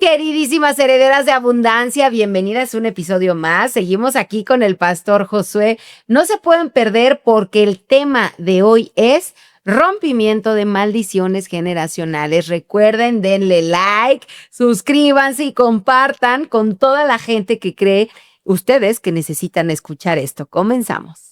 Queridísimas herederas de abundancia, bienvenidas a un episodio más. Seguimos aquí con el pastor Josué. No se pueden perder porque el tema de hoy es rompimiento de maldiciones generacionales. Recuerden, denle like, suscríbanse y compartan con toda la gente que cree ustedes que necesitan escuchar esto. Comenzamos.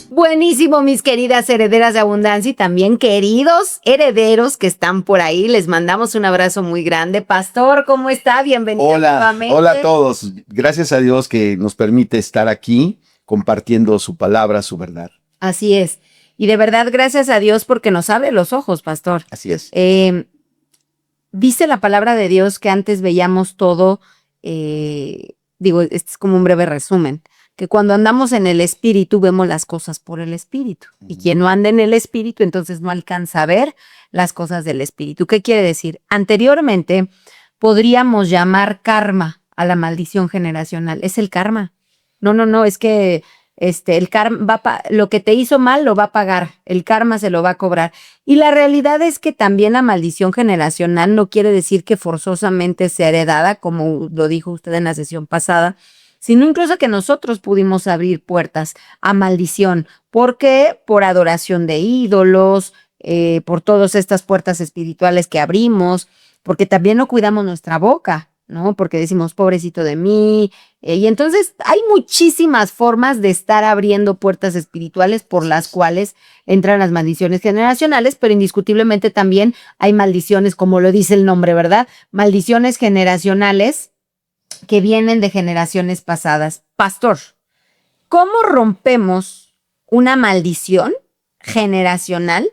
Buenísimo, mis queridas herederas de abundancia y también queridos herederos que están por ahí. Les mandamos un abrazo muy grande. Pastor, ¿cómo está? Bienvenido nuevamente. Hola a todos. Gracias a Dios que nos permite estar aquí compartiendo su palabra, su verdad. Así es. Y de verdad, gracias a Dios porque nos abre los ojos, pastor. Así es. Dice la palabra de Dios que antes veíamos todo, este es como un breve resumen, que cuando andamos en el espíritu vemos las cosas por el espíritu. Y quien no anda en el espíritu, entonces no alcanza a ver las cosas del espíritu. ¿Qué quiere decir? Anteriormente podríamos llamar karma a la maldición generacional. Es el karma. No, es que el karma lo que te hizo mal lo va a pagar, el karma se lo va a cobrar. Y la realidad es que también la maldición generacional no quiere decir que forzosamente sea heredada, como lo dijo usted en la sesión pasada, sino incluso que nosotros pudimos abrir puertas a maldición. ¿Por qué? Por adoración de ídolos, por todas estas puertas espirituales que abrimos, porque también no cuidamos nuestra boca, ¿no? Porque decimos, pobrecito de mí. Y entonces hay muchísimas formas de estar abriendo puertas espirituales por las cuales entran las maldiciones generacionales, pero indiscutiblemente también hay maldiciones, como lo dice el nombre, ¿verdad? Maldiciones generacionales que vienen de generaciones pasadas. Pastor, ¿cómo rompemos una maldición generacional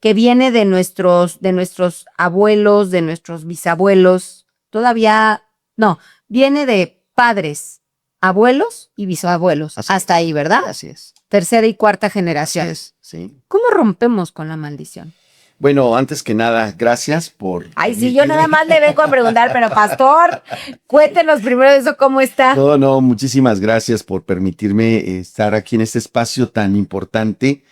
que viene de nuestros abuelos, de nuestros bisabuelos? Viene de padres, abuelos y bisabuelos. Hasta ahí, ¿verdad? Así es. Tercera y cuarta generación. Así es, sí. ¿Cómo rompemos con la maldición? Bueno, antes que nada, gracias por... Ay, sí, yo nada más le vengo a preguntar, pero pastor, cuéntenos primero eso, ¿cómo está? No, muchísimas gracias por permitirme estar aquí en este espacio tan importante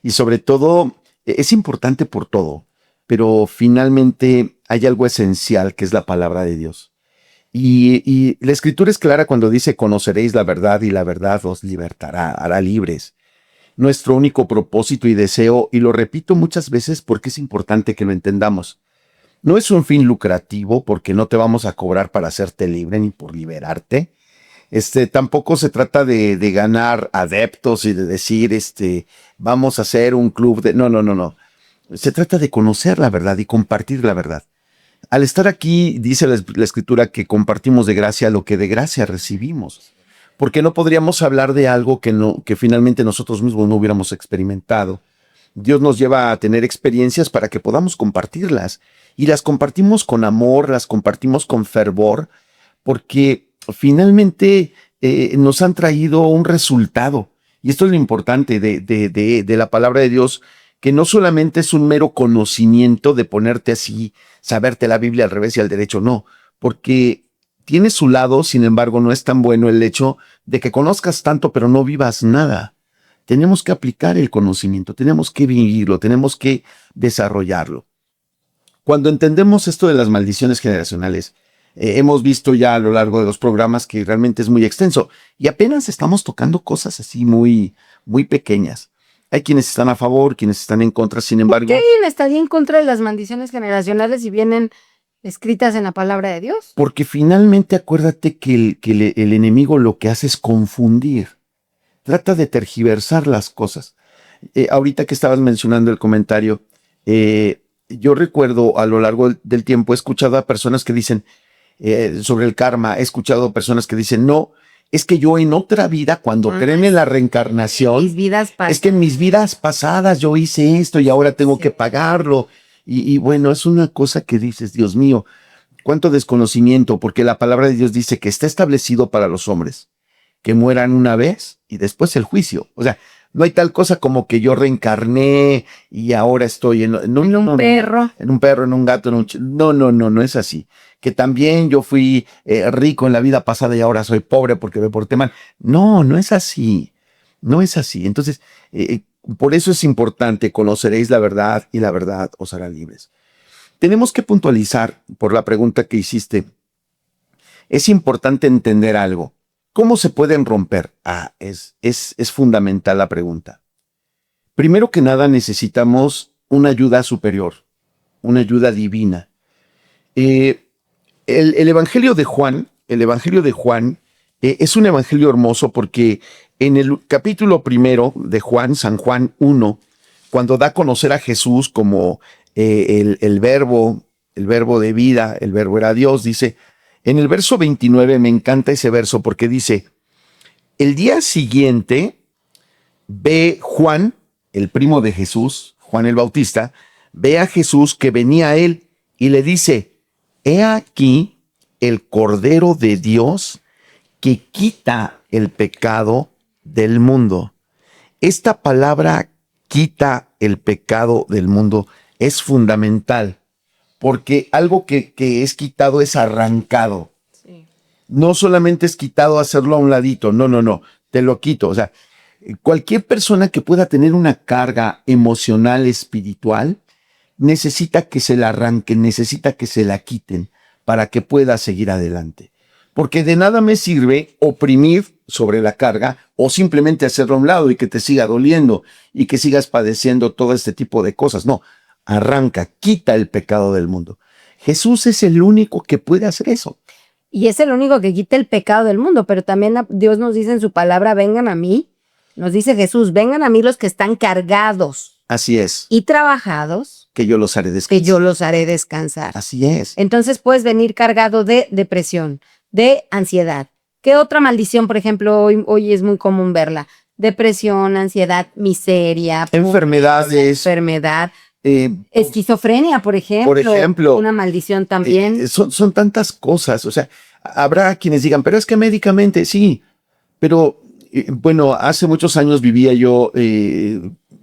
y sobre todo, es importante por todo, pero finalmente hay algo esencial que es la palabra de Dios. Y la escritura es clara cuando dice, conoceréis la verdad y la verdad os libertará, hará libres. Nuestro único propósito y deseo, y lo repito muchas veces porque es importante que lo entendamos, no es un fin lucrativo porque no te vamos a cobrar para hacerte libre ni por liberarte. Tampoco se trata de ganar adeptos y de decir, vamos a hacer un club de... No. Se trata de conocer la verdad y compartir la verdad. Al estar aquí, dice la escritura que compartimos de gracia lo que de gracia recibimos. Porque no podríamos hablar de algo que finalmente nosotros mismos no hubiéramos experimentado. Dios nos lleva a tener experiencias para que podamos compartirlas. Y las compartimos con amor, las compartimos con fervor, porque finalmente nos han traído un resultado. Y esto es lo importante de la palabra de Dios, que no solamente es un mero conocimiento de ponerte así, saberte la Biblia al revés y al derecho, no, porque tiene su lado, sin embargo, no es tan bueno el hecho de que conozcas tanto pero no vivas nada. Tenemos que aplicar el conocimiento, tenemos que vivirlo, tenemos que desarrollarlo. Cuando entendemos esto de las maldiciones generacionales, hemos visto ya a lo largo de los programas que realmente es muy extenso y apenas estamos tocando cosas así muy, muy pequeñas. Hay quienes están a favor, quienes están en contra, sin embargo... ¿Por qué alguien estaría en contra de las maldiciones generacionales si vienen escritas en la palabra de Dios? Porque finalmente acuérdate que el enemigo lo que hace es confundir. Trata de tergiversar las cosas. Ahorita que estabas mencionando el comentario, yo recuerdo a lo largo del tiempo, he escuchado a personas que dicen sobre el karma, he escuchado a personas que dicen, no, es que yo en otra vida, cuando creen en la reencarnación, es que en mis vidas pasadas yo hice esto y ahora tengo que pagarlo. Y bueno, es una cosa que dices, Dios mío, cuánto desconocimiento, porque la palabra de Dios dice que está establecido para los hombres que mueran una vez y después el juicio. O sea, No hay tal cosa como que yo reencarné y ahora estoy en un perro. En un perro, en un gato, en un... No es así. Que también yo fui rico en la vida pasada y ahora soy pobre porque me porté mal. No es así. No es así. Entonces, por eso es importante, conoceréis la verdad y la verdad os hará libres. Tenemos que puntualizar por la pregunta que hiciste. Es importante entender algo. ¿Cómo se pueden romper? Es fundamental la pregunta. Primero que nada necesitamos una ayuda superior, una ayuda divina. El Evangelio de Juan, es un evangelio hermoso porque en el capítulo 1 de Juan, San Juan 1, cuando da a conocer a Jesús como el verbo de vida, el verbo era Dios, dice, en el verso 29 me encanta ese verso porque dice, el día siguiente ve Juan, el primo de Jesús, Juan el Bautista, ve a Jesús que venía a él y le dice, he aquí el Cordero de Dios que quita el pecado del mundo. Esta palabra quita el pecado del mundo es fundamental, porque algo que es quitado es arrancado. Sí. No solamente es quitado hacerlo a un ladito, no, te lo quito. O sea, cualquier persona que pueda tener una carga emocional, espiritual, necesita que se la arranquen, necesita que se la quiten para que pueda seguir adelante. Porque de nada me sirve oprimir sobre la carga o simplemente hacerlo a un lado y que te siga doliendo y que sigas padeciendo todo este tipo de cosas. No, arranca, quita el pecado del mundo. Jesús es el único que puede hacer eso. Y es el único que quita el pecado del mundo, pero también Dios nos dice en su palabra, vengan a mí. Nos dice Jesús, vengan a mí los que están cargados. Así es. Y trabajados. Que yo los haré descansar. Que yo los haré descansar. Así es. Entonces puedes venir cargado de depresión, de ansiedad. ¿Qué otra maldición, por ejemplo, hoy es muy común verla? Depresión, ansiedad, miseria. Enfermedades. Esquizofrenia, por ejemplo. Una maldición también. Son tantas cosas. O sea, habrá quienes digan, pero es que médicamente sí. Pero bueno, hace muchos años vivía yo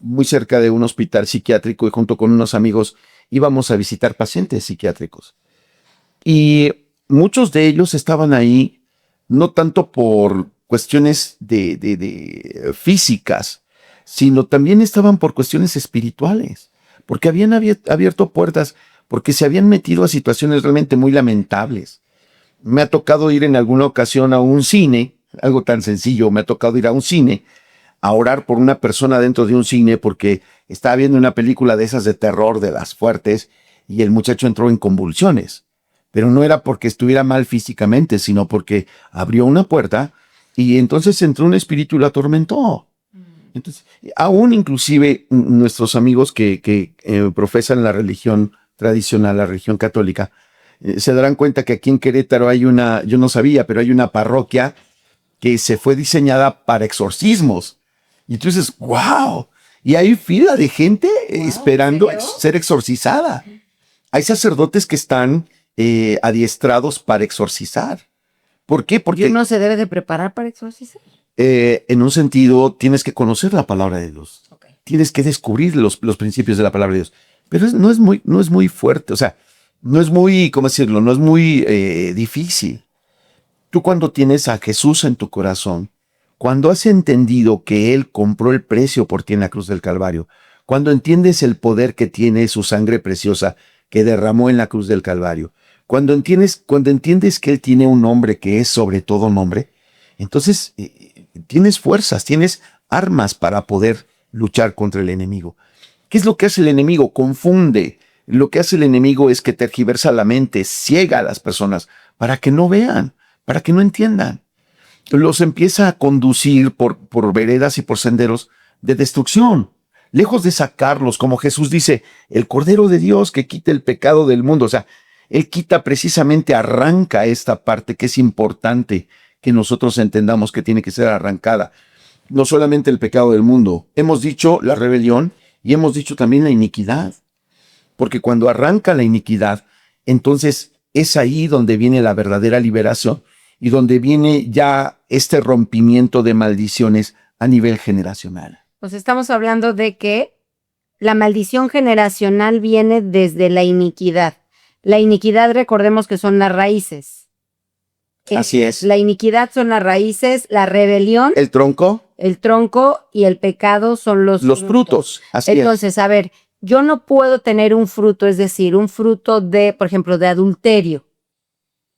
muy cerca de un hospital psiquiátrico y junto con unos amigos íbamos a visitar pacientes psiquiátricos. Y muchos de ellos estaban ahí no tanto por cuestiones de físicas, sino también estaban por cuestiones espirituales, porque habían abierto puertas, porque se habían metido a situaciones realmente muy lamentables. Me ha tocado ir en alguna ocasión a un cine, algo tan sencillo, me ha tocado ir a un cine, a orar por una persona dentro de un cine porque estaba viendo una película de esas de terror, de las fuertes, y el muchacho entró en convulsiones. Pero no era porque estuviera mal físicamente, sino porque abrió una puerta y entonces entró un espíritu y lo atormentó. Entonces, aún inclusive nuestros amigos que profesan la religión tradicional, la religión católica, se darán cuenta que aquí en Querétaro hay yo no sabía, pero hay una parroquia que se fue diseñada para exorcismos. Y entonces, wow, y hay fila de gente esperando ser exorcizada. Hay sacerdotes que están adiestrados para exorcizar. ¿Por qué? Porque ¿y uno se debe de preparar para exorcizar? En un sentido, tienes que conocer la palabra de Dios. Okay. Tienes que descubrir los principios de la palabra de Dios. Pero no es muy fuerte, o sea, no es muy, ¿cómo decirlo? No es muy difícil. Tú cuando tienes a Jesús en tu corazón, cuando has entendido que Él compró el precio por ti en la cruz del Calvario, cuando entiendes el poder que tiene su sangre preciosa que derramó en la cruz del Calvario, cuando entiendes que Él tiene un nombre que es sobre todo nombre, entonces tienes fuerzas, tienes armas para poder luchar contra el enemigo. ¿Qué es lo que hace el enemigo? Confunde. Lo que hace el enemigo es que tergiversa la mente, ciega a las personas para que no vean, para que no entiendan. Los empieza a conducir por veredas y por senderos de destrucción, lejos de sacarlos, como Jesús dice, el Cordero de Dios que quita el pecado del mundo. O sea, Él quita precisamente, arranca esta parte que es importante que nosotros entendamos que tiene que ser arrancada. No solamente el pecado del mundo, hemos dicho la rebelión y hemos dicho también la iniquidad. Porque cuando arranca la iniquidad, entonces es ahí donde viene la verdadera liberación y donde viene ya este rompimiento de maldiciones a nivel generacional. Pues estamos hablando de que la maldición generacional viene desde la iniquidad. La iniquidad, recordemos que son las raíces. Así es. La iniquidad son las raíces, la rebelión, El tronco, el tronco y el pecado son los frutos. Así Entonces, a ver, yo no puedo tener un fruto, es decir, un fruto de, por ejemplo, de adulterio.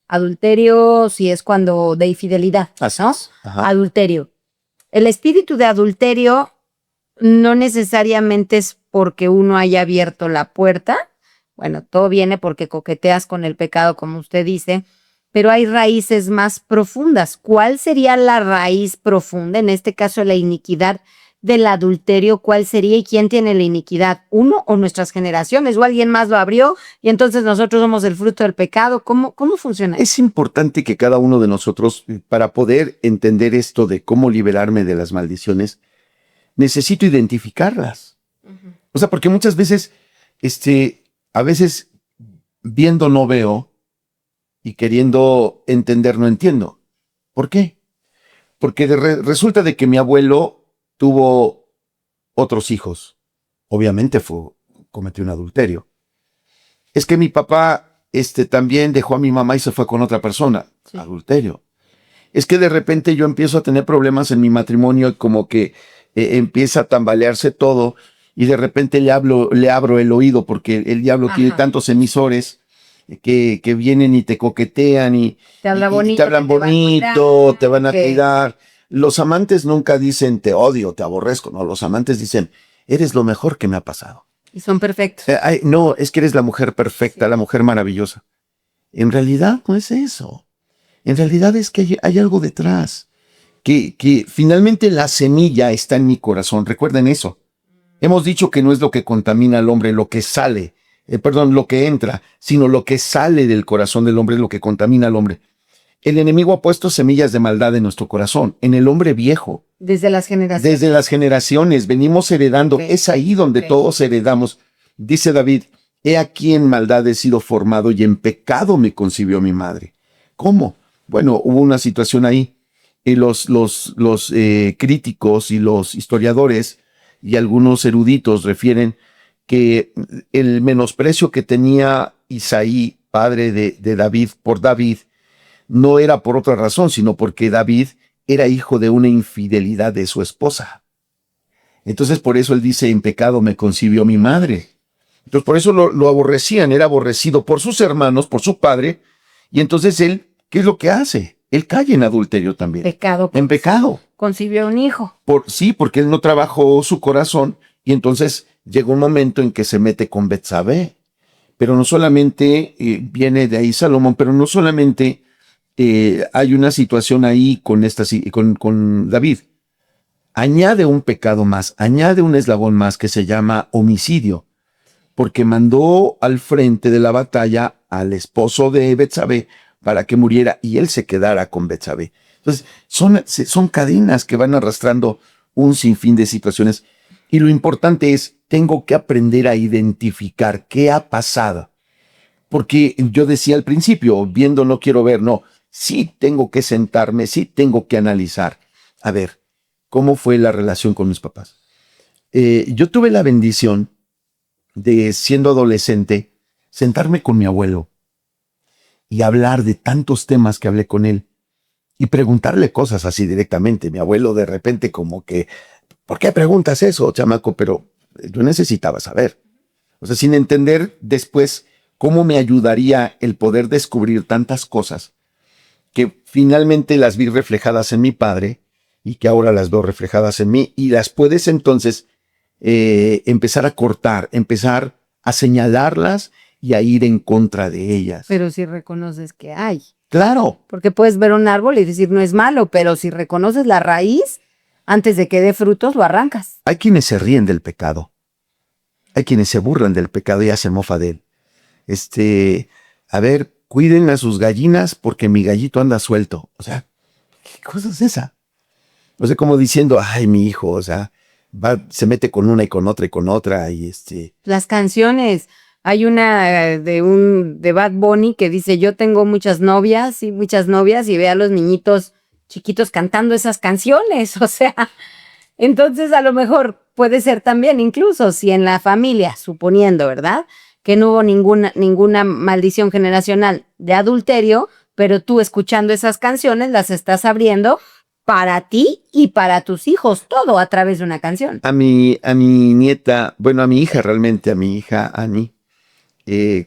Adulterio si es cuando de infidelidad, Así ¿no? es. Ajá. Adulterio. El espíritu de adulterio no necesariamente es porque uno haya abierto la puerta. Bueno, todo viene porque coqueteas con el pecado, como usted dice, pero hay raíces más profundas. ¿Cuál sería la raíz profunda? En este caso, la iniquidad del adulterio. ¿Cuál sería y quién tiene la iniquidad? ¿Uno o nuestras generaciones? ¿O alguien más lo abrió y entonces nosotros somos el fruto del pecado? ¿Cómo funciona eso? Es importante que cada uno de nosotros, para poder entender esto de cómo liberarme de las maldiciones, necesito identificarlas. O sea, porque muchas veces, a veces viendo no veo y queriendo entender no entiendo. ¿Por qué? Porque resulta de que mi abuelo tuvo otros hijos. Obviamente cometió un adulterio. Es que mi papá también dejó a mi mamá y se fue con otra persona. Sí. Adulterio. Es que de repente yo empiezo a tener problemas en mi matrimonio y como que empieza a tambalearse todo y de repente le abro el oído porque el diablo tiene tantos emisores que vienen y te coquetean y te hablan bonito, te hablan bonito, te van a cuidar. Los amantes nunca dicen te odio, te aborrezco. No, los amantes dicen eres lo mejor que me ha pasado. Y son perfectos. No, es que eres la mujer perfecta, la mujer maravillosa. En realidad no es eso. En realidad es que hay algo detrás. Que finalmente la semilla está en mi corazón. Recuerden eso. Hemos dicho que no es lo que contamina al hombre, lo que sale, lo que entra, sino lo que sale del corazón del hombre es lo que contamina al hombre. El enemigo ha puesto semillas de maldad en nuestro corazón, en el hombre viejo. Desde las generaciones. Desde las generaciones, venimos heredando. Okay. Es ahí donde todos heredamos. Dice David, he aquí en maldad he sido formado y en pecado me concibió mi madre. ¿Cómo? Bueno, hubo una situación ahí. Y los críticos y los historiadores y algunos eruditos refieren que el menosprecio que tenía Isaí, padre de David, por David, no era por otra razón, sino porque David era hijo de una infidelidad de su esposa. Entonces por eso él dice, en pecado me concibió mi madre. Entonces por eso lo aborrecían, era aborrecido por sus hermanos, por su padre, y entonces él, ¿qué es lo que hace? Él cae en adulterio también. Pecado. En pecado. Concibió un hijo. Sí, porque él no trabajó su corazón y entonces llega un momento en que se mete con Betsabé. Pero no solamente viene de ahí Salomón, pero no solamente hay una situación ahí con David. Añade un pecado más, añade un eslabón más que se llama homicidio, porque mandó al frente de la batalla al esposo de Betsabé para que muriera y él se quedara con Betsabé. Entonces, son cadenas que van arrastrando un sinfín de situaciones. Y lo importante es, tengo que aprender a identificar qué ha pasado. Porque yo decía al principio, viendo no quiero ver, no. Sí tengo que sentarme, sí tengo que analizar. A ver, ¿cómo fue la relación con mis papás? Yo tuve la bendición de, siendo adolescente, sentarme con mi abuelo y hablar de tantos temas que hablé con él y preguntarle cosas así directamente. Mi abuelo de repente como que, ¿por qué preguntas eso, chamaco? Pero yo necesitaba saber. O sea, sin entender después cómo me ayudaría el poder descubrir tantas cosas que finalmente las vi reflejadas en mi padre y que ahora las veo reflejadas en mí y las puedes entonces empezar a cortar, empezar a señalarlas y a ir en contra de ellas. Pero si reconoces que hay. Claro. Porque puedes ver un árbol y decir no es malo, pero si reconoces la raíz, antes de que dé frutos, lo arrancas. Hay quienes se ríen del pecado. Hay quienes se burlan del pecado y hacen mofa de él. A ver, cuiden a sus gallinas porque mi gallito anda suelto. O sea, ¿qué cosa es esa? O sea, como diciendo, ay, mi hijo, o sea, se mete con una y con otra y Las canciones. Hay una de Bad Bunny que dice, yo tengo muchas novias y ve a los niñitos chiquitos cantando esas canciones. O sea, Entonces, a lo mejor puede ser también, incluso si en la familia, suponiendo, ¿verdad? Que no hubo ninguna maldición generacional de adulterio, pero tú escuchando esas canciones las estás abriendo para ti y para tus hijos, todo a través de una canción. A mi nieta, bueno, a mi hija realmente, a mi hija Annie,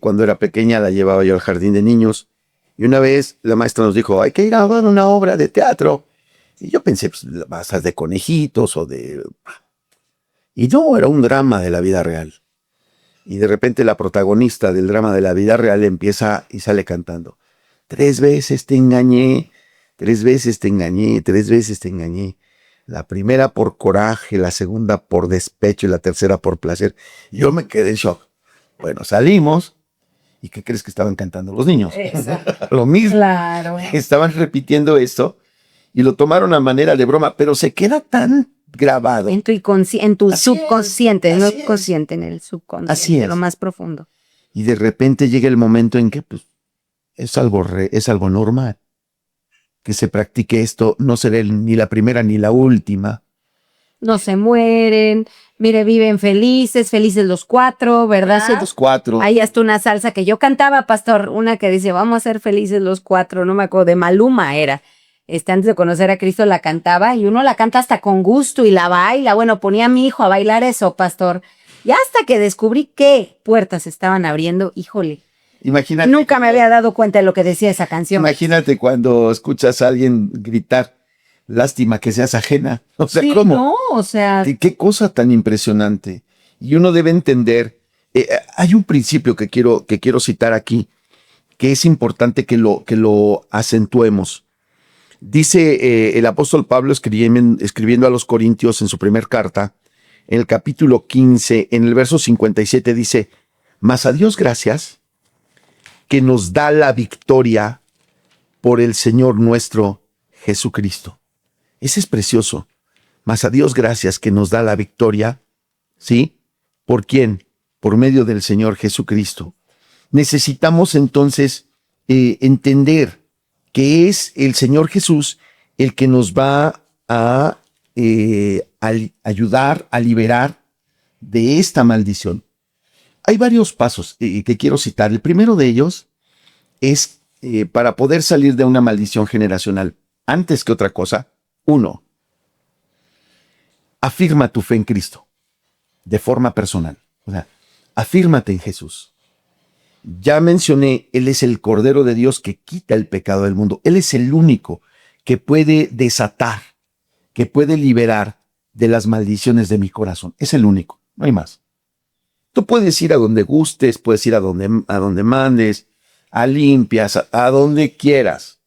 cuando era pequeña la llevaba yo al jardín de niños y una vez la maestra nos dijo, hay que ir a ver una obra de teatro. Y yo pensé, pues, vas a de conejitos o de... Y no, era un drama de la vida real. Y de repente la protagonista del drama de la vida real empieza y sale cantando. 3 veces te engañé, 3 veces te engañé, 3 veces te engañé. La primera por coraje, la segunda por despecho y la tercera por placer. Yo me quedé en shock. Bueno, salimos. ¿Y qué crees que estaban cantando los niños? Lo mismo. Claro. Estaban repitiendo esto y lo tomaron a manera de broma, pero se queda tan grabado. En tu Así subconsciente, es, no así es. consciente, en el subconsciente, Así es. lo más profundo. Y de repente llega el momento en que pues, es algo normal. Que se practique esto no será ni la primera ni la última. No se mueren, mire, viven felices los 4, ¿verdad? Sí, los 4. Hay hasta una salsa que yo cantaba, pastor, una que dice, vamos a ser felices los 4, no me acuerdo, de Maluma era. Antes de conocer a Cristo la cantaba y uno la canta hasta con gusto y la baila. Bueno, ponía a mi hijo a bailar eso, pastor. Y hasta que descubrí qué puertas estaban abriendo, híjole. Imagínate. Nunca me había dado cuenta de lo que decía esa canción. Imagínate cuando escuchas a alguien gritar, lástima que seas ajena. O sea, sí, ¿cómo? No, o sea. Qué cosa tan impresionante. Y uno debe entender, hay un principio que quiero citar aquí, que es importante que lo acentuemos. Dice el apóstol Pablo escribiendo a los Corintios en su primer carta, en el capítulo 15, en el verso 57 dice, mas a Dios gracias, que nos da la victoria por el Señor nuestro Jesucristo. Ese es precioso. Mas a Dios gracias que nos da la victoria, ¿sí? ¿Por quién? Por medio del Señor Jesucristo. Necesitamos entonces entender que es el Señor Jesús el que nos va a ayudar a liberar de esta maldición. Hay varios pasos que quiero citar. El primero de ellos es para poder salir de una maldición generacional. Antes que otra cosa, 1. Afirma tu fe en Cristo de forma personal. O sea, afírmate en Jesús. Ya mencioné, Él es el Cordero de Dios que quita el pecado del mundo. Él es el único que puede desatar, que puede liberar de las maldiciones de mi corazón. Es el único, no hay más. Tú puedes ir a donde gustes, puedes ir a donde mandes, a limpias, a donde quieras,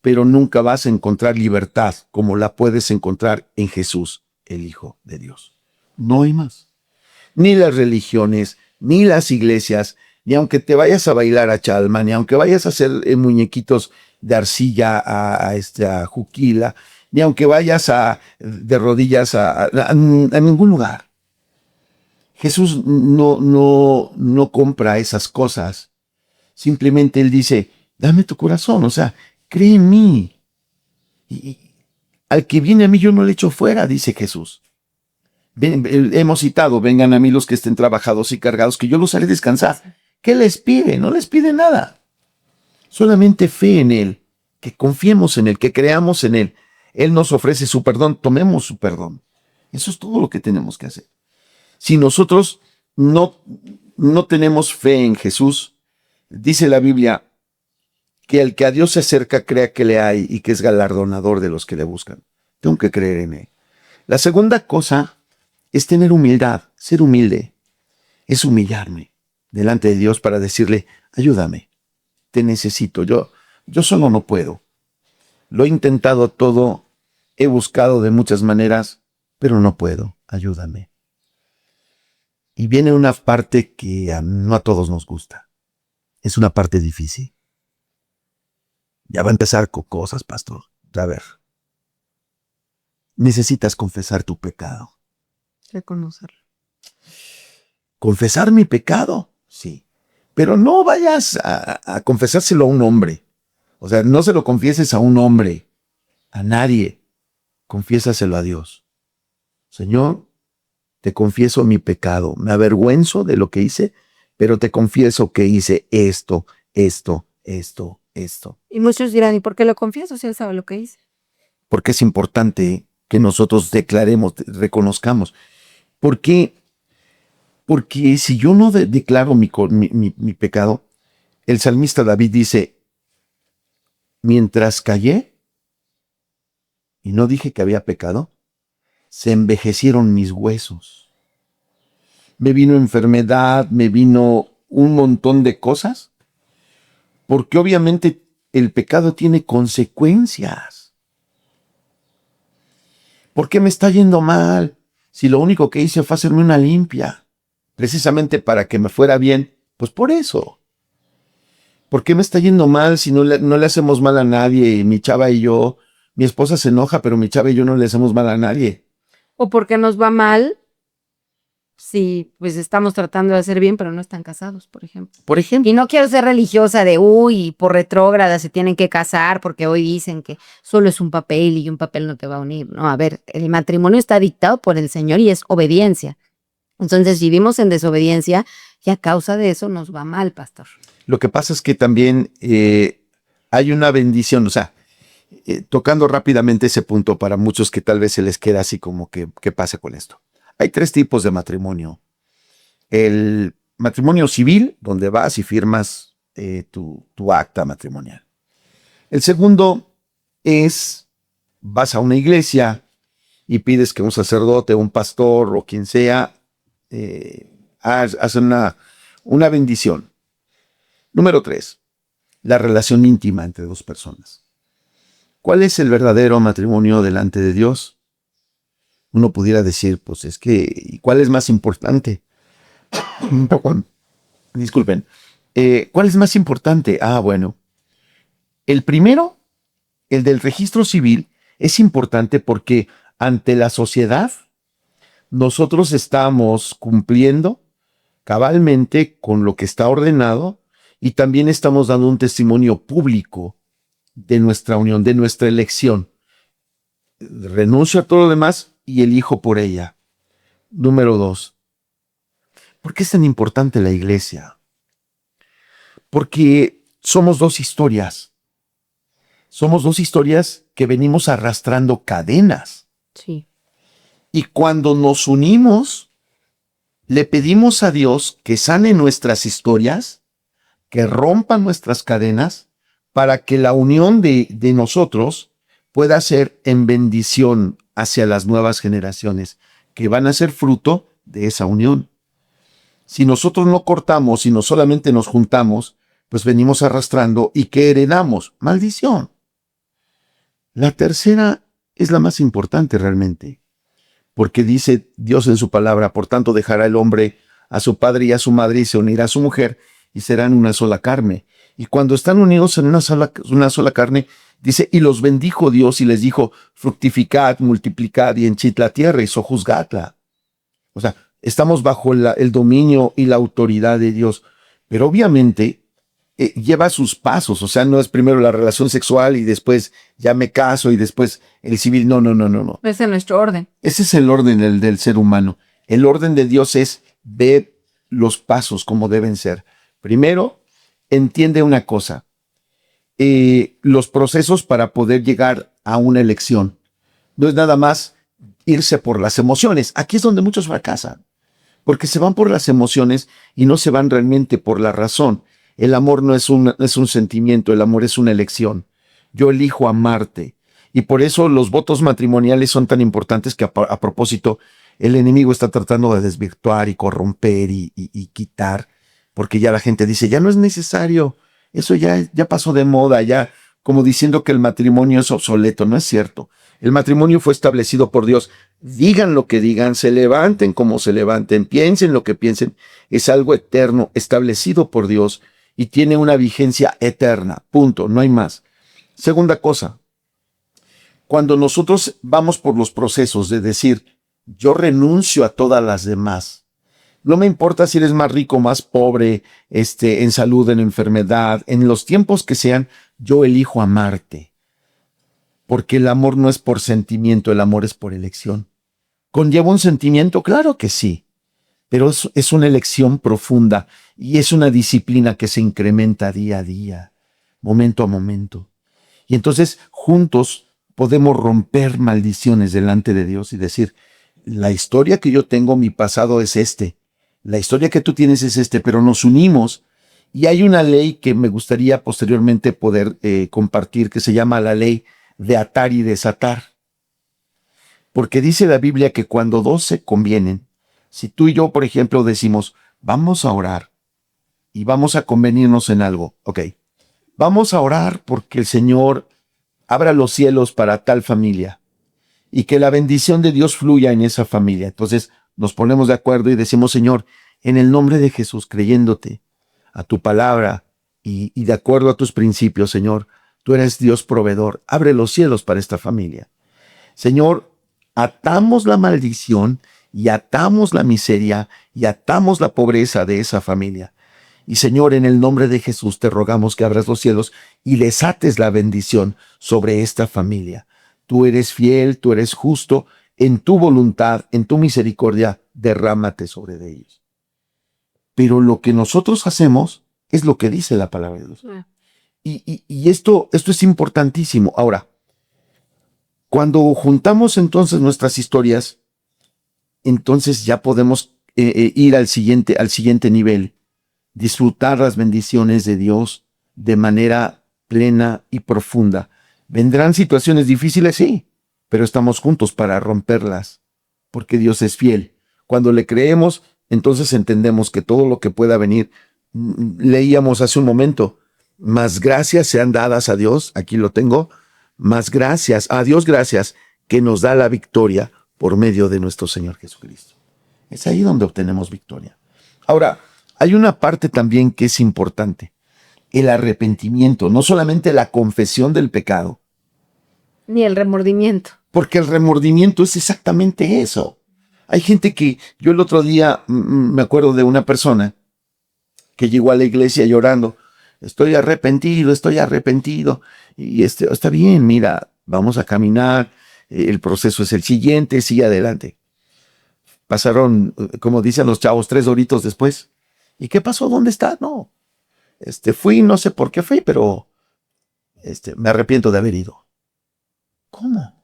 pero nunca vas a encontrar libertad como la puedes encontrar en Jesús, el Hijo de Dios. No hay más. Ni las religiones, ni las iglesias, ni aunque te vayas a bailar a Chalma, ni aunque vayas a hacer muñequitos de arcilla a Juquila, ni aunque vayas de rodillas a ningún lugar. Jesús no compra esas cosas. Simplemente Él dice, dame tu corazón, o sea, cree en mí. Y al que viene a mí yo no le echo fuera, dice Jesús. Hemos citado, vengan a mí los que estén trabajados y cargados, que yo los haré descansar. ¿Qué les pide? No les pide nada. Solamente fe en Él, que confiemos en Él, que creamos en Él. Él nos ofrece su perdón, tomemos su perdón. Eso es todo lo que tenemos que hacer. Si nosotros no tenemos fe en Jesús, dice la Biblia que el que a Dios se acerca crea que le hay y que es galardonador de los que le buscan. Tengo que creer en Él. La segunda cosa es tener humildad, ser humilde. Es humillarme delante de Dios para decirle, ayúdame, te necesito. Yo solo no puedo. Lo he intentado todo, he buscado de muchas maneras, pero no puedo. Ayúdame. Y viene una parte que no a todos nos gusta. Es una parte difícil. Ya va a empezar con cosas, pastor. A ver. Necesitas confesar tu pecado. Reconocerlo. ¿Confesar mi pecado? Sí. Pero no vayas a confesárselo a un hombre. O sea, no se lo confieses a un hombre, a nadie. Confiésaselo a Dios. Señor, te confieso mi pecado, me avergüenzo de lo que hice, pero te confieso que hice esto, esto, esto, esto. Y muchos dirán, ¿y por qué lo confieso si él sabe lo que hice? Porque es importante que nosotros declaremos, reconozcamos. ¿Por qué? Porque si yo no declaro mi pecado, el salmista David dice, mientras callé y no dije que había pecado, se envejecieron mis huesos. Me vino enfermedad, me vino un montón de cosas, porque obviamente el pecado tiene consecuencias. ¿Por qué me está yendo mal? Si lo único que hice fue hacerme una limpia, precisamente para que me fuera bien, pues por eso. ¿Por qué me está yendo mal si no le hacemos mal a nadie? Mi chava y yo, mi esposa se enoja, pero mi chava y yo no le hacemos mal a nadie. ¿O por qué nos va mal si pues estamos tratando de hacer bien, pero no están casados, por ejemplo? Por ejemplo. Y no quiero ser religiosa de, uy, por retrógrada se tienen que casar porque hoy dicen que solo es un papel y un papel no te va a unir. No, a ver, el matrimonio está dictado por el Señor y es obediencia. Entonces, si vivimos en desobediencia y a causa de eso nos va mal, pastor. Lo que pasa es que también hay una bendición, o sea, tocando rápidamente ese punto para muchos que tal vez se les queda así como que, ¿qué pasa con esto? Hay 3 tipos de matrimonio. El matrimonio civil, donde vas y firmas tu acta matrimonial. El segundo es, vas a una iglesia y pides que un sacerdote, un pastor o quien sea, hace una bendición. Número 3, la relación íntima entre 2 personas. ¿Cuál es el verdadero matrimonio delante de Dios? Uno pudiera decir, pues es que, ¿y cuál es más importante? Disculpen. ¿Cuál es más importante? Bueno, el primero, el del registro civil, es importante porque ante la sociedad nosotros estamos cumpliendo cabalmente con lo que está ordenado y también estamos dando un testimonio público de nuestra unión, de nuestra elección. Renuncio a todo lo demás y elijo por ella. Número 2. ¿Por qué es tan importante la iglesia? Porque somos 2 historias. Somos 2 historias que venimos arrastrando cadenas. Sí. Y cuando nos unimos, le pedimos a Dios que sane nuestras historias, que rompa nuestras cadenas, para que la unión de nosotros pueda ser en bendición hacia las nuevas generaciones, que van a ser fruto de esa unión. Si nosotros no cortamos, sino solamente nos juntamos, pues venimos arrastrando y ¿qué heredamos? Maldición. La tercera es la más importante realmente, porque dice Dios en su palabra, por tanto dejará el hombre a su padre y a su madre y se unirá a su mujer y serán una sola carne. Y cuando están unidos en una sola carne, dice, y los bendijo Dios y les dijo, fructificad, multiplicad y henchid la tierra y sojuzgadla. O sea, estamos bajo el dominio y la autoridad de Dios. Pero obviamente lleva sus pasos. O sea, no es primero la relación sexual y después ya me caso y después el civil. No. Ese es nuestro orden. Ese es el orden del ser humano. El orden de Dios es ver los pasos como deben ser. Primero, entiende una cosa. Los procesos para poder llegar a una elección. No es nada más irse por las emociones. Aquí es donde muchos fracasan. Porque se van por las emociones y no se van realmente por la razón. El amor no es un sentimiento, el amor es una elección. Yo elijo amarte. Y por eso los votos matrimoniales son tan importantes que a propósito el enemigo está tratando de desvirtuar y corromper y quitar. Porque ya la gente dice, ya no es necesario. Eso ya pasó de moda, ya como diciendo que el matrimonio es obsoleto. No es cierto. El matrimonio fue establecido por Dios. Digan lo que digan, se levanten como se levanten, piensen lo que piensen. Es algo eterno, establecido por Dios y tiene una vigencia eterna. Punto, no hay más. Segunda cosa, cuando nosotros vamos por los procesos de decir, yo renuncio a todas las demás. No me importa si eres más rico, más pobre, en salud, en enfermedad, en los tiempos que sean, yo elijo amarte. Porque el amor no es por sentimiento, el amor es por elección. ¿Conlleva un sentimiento? Claro que sí, pero es una elección profunda y es una disciplina que se incrementa día a día, momento a momento. Y entonces juntos podemos romper maldiciones delante de Dios y decir, la historia que yo tengo, mi pasado es este, la historia que tú tienes es este, pero nos unimos y hay una ley que me gustaría posteriormente poder compartir que se llama la ley de atar y desatar. Porque dice la Biblia que cuando dos se convienen, si tú y yo, por ejemplo, decimos, vamos a orar y vamos a convenirnos en algo, ok, vamos a orar porque el Señor abra los cielos para tal familia y que la bendición de Dios fluya en esa familia. Entonces nos ponemos de acuerdo y decimos, Señor, en el nombre de Jesús, creyéndote a tu palabra y de acuerdo a tus principios, Señor, tú eres Dios proveedor, abre los cielos para esta familia. Señor, atamos la maldición y atamos la miseria y atamos la pobreza de esa familia. Y Señor, en el nombre de Jesús te rogamos que abras los cielos y desates la bendición sobre esta familia. Tú eres fiel, tú eres justo, en tu voluntad, en tu misericordia, derrámate sobre de ellos. Pero lo que nosotros hacemos es lo que dice la palabra de Dios. Y esto es importantísimo. Ahora, cuando juntamos entonces nuestras historias, entonces ya podemos ir al siguiente nivel, disfrutar las bendiciones de Dios de manera plena y profunda. ¿Vendrán situaciones difíciles? Sí, pero estamos juntos para romperlas, porque Dios es fiel. Cuando le creemos, entonces entendemos que todo lo que pueda venir, leíamos hace un momento, más gracias sean dadas a Dios, aquí lo tengo, más gracias, a Dios gracias, que nos da la victoria por medio de nuestro Señor Jesucristo. Es ahí donde obtenemos victoria. Ahora, hay una parte también que es importante, el arrepentimiento, no solamente la confesión del pecado. Ni el remordimiento. Porque el remordimiento es exactamente eso. Hay gente que, yo el otro día me acuerdo de una persona que llegó a la iglesia llorando, estoy arrepentido. Y está bien, mira, vamos a caminar, el proceso es el siguiente, sigue adelante. Pasaron, como dicen los chavos, 3 horitos después. ¿Y qué pasó? ¿Dónde está? No. Fui, no sé por qué fui, pero me arrepiento de haber ido. ¿Cómo?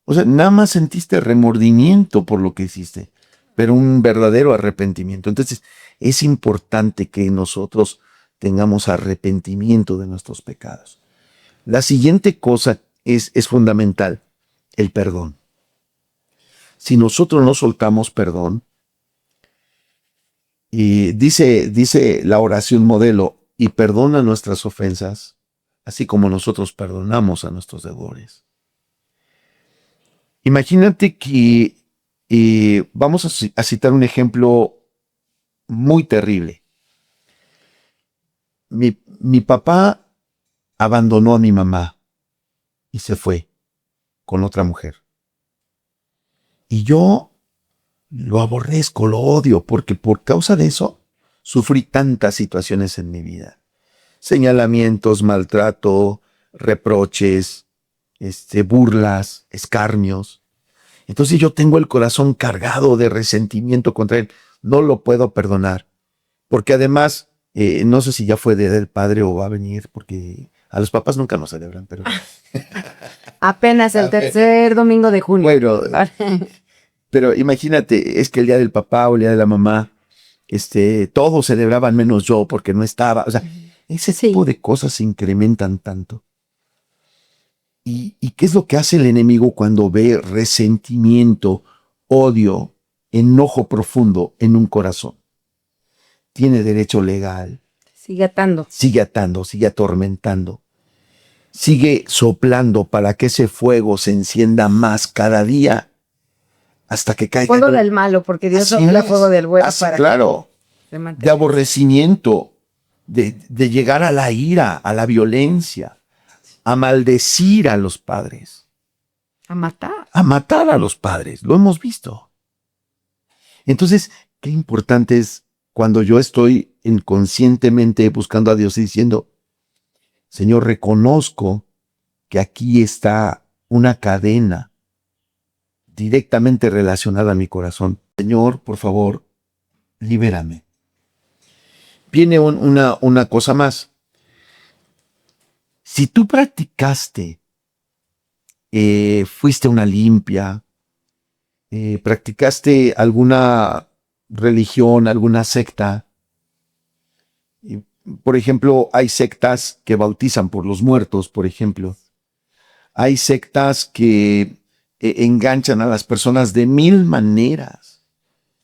O sea, nada más sentiste remordimiento por lo que hiciste, pero un verdadero arrepentimiento. Entonces, es importante que nosotros tengamos arrepentimiento de nuestros pecados. La siguiente cosa es fundamental, el perdón. Si nosotros no soltamos perdón, y dice la oración modelo, y perdona nuestras ofensas, así como nosotros perdonamos a nuestros deudores. Imagínate que vamos a citar un ejemplo muy terrible. Mi papá abandonó a mi mamá y se fue con otra mujer. Y yo lo aborrezco, lo odio, porque por causa de eso sufrí tantas situaciones en mi vida. Señalamientos, maltrato, reproches, burlas, escarnios. Entonces yo tengo el corazón cargado de resentimiento contra él. No lo puedo perdonar. Porque además, no sé si ya fue del padre o va a venir, porque a los papás nunca nos celebran, pero... Apenas el tercer domingo de junio. Bueno, pero imagínate, es que el día del papá o el día de la mamá, todos celebraban menos yo porque no estaba. O sea, ese tipo de cosas se incrementan tanto. ¿Y qué es lo que hace el enemigo cuando ve resentimiento, odio, enojo profundo en un corazón? Tiene derecho legal. Sigue atando, sigue atormentando. Sigue soplando para que ese fuego se encienda más cada día hasta que caiga. Fuego del malo, porque Dios sopla fuego del bueno para claro, de aborrecimiento, de llegar a la ira, a la violencia, a maldecir a los padres. A matar. A matar a los padres, lo hemos visto. Entonces, qué importante es cuando yo estoy inconscientemente buscando a Dios y diciendo, Señor, reconozco que aquí está una cadena directamente relacionada a mi corazón. Señor, por favor, libérame. Viene una cosa más. Si tú practicaste, fuiste una limpia, practicaste alguna religión, alguna secta, por ejemplo, hay sectas que bautizan por los muertos, por ejemplo. Hay sectas que enganchan a las personas de mil maneras.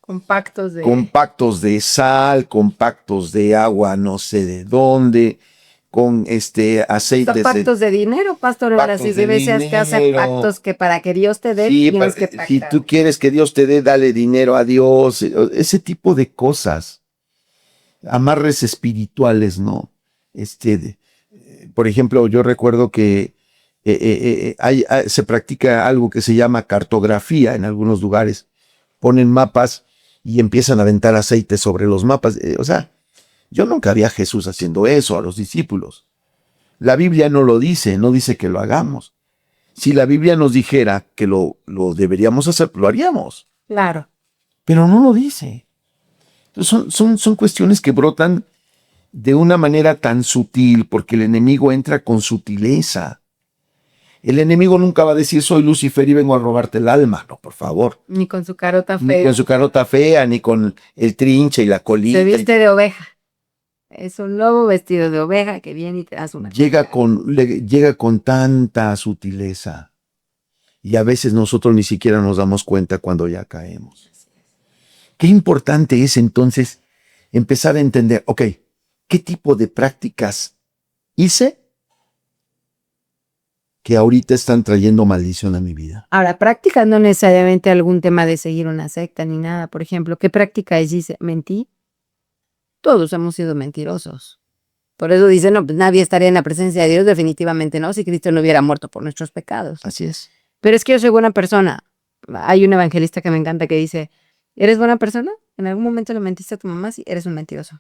Con pactos de sal, con pactos de agua no sé de dónde, con aceites. Pactos de dinero, pastor. Ahora sí, veces que hace pactos que para que Dios te dé, sí, tienes que pactar. Si tú quieres que Dios te dé, dale dinero a Dios. Ese tipo de cosas. Amarres espirituales, ¿no? Por ejemplo, yo recuerdo que se practica algo que se llama cartografía en algunos lugares. Ponen mapas y empiezan a aventar aceite sobre los mapas. O sea, yo nunca vi a Jesús haciendo eso a los discípulos. La Biblia no lo dice, no dice que lo hagamos. Si la Biblia nos dijera que lo deberíamos hacer, lo haríamos. Claro. Pero no lo dice. Entonces son cuestiones que brotan de una manera tan sutil, porque el enemigo entra con sutileza. El enemigo nunca va a decir, soy Lucifer y vengo a robarte el alma. No, por favor. Ni con su carota fea. Ni con su carota fea, ni con el trinche y la colita. Se viste de oveja. Es un lobo vestido de oveja que viene y te das una. Llega con tanta sutileza. Y a veces nosotros ni siquiera nos damos cuenta cuando ya caemos. Qué importante es entonces empezar a entender, ok, ¿qué tipo de prácticas hice que ahorita están trayendo maldición a mi vida? Ahora, prácticas no necesariamente algún tema de seguir una secta ni nada. Por ejemplo, ¿qué práctica es? Dice, mentí. Todos hemos sido mentirosos. Por eso dice, no, pues nadie estaría en la presencia de Dios, definitivamente no, si Cristo no hubiera muerto por nuestros pecados. Así es. Pero es que yo soy buena persona. Hay un evangelista que me encanta que dice, ¿eres buena persona? ¿En algún momento le mentiste a tu mamá? Sí, eres un mentiroso.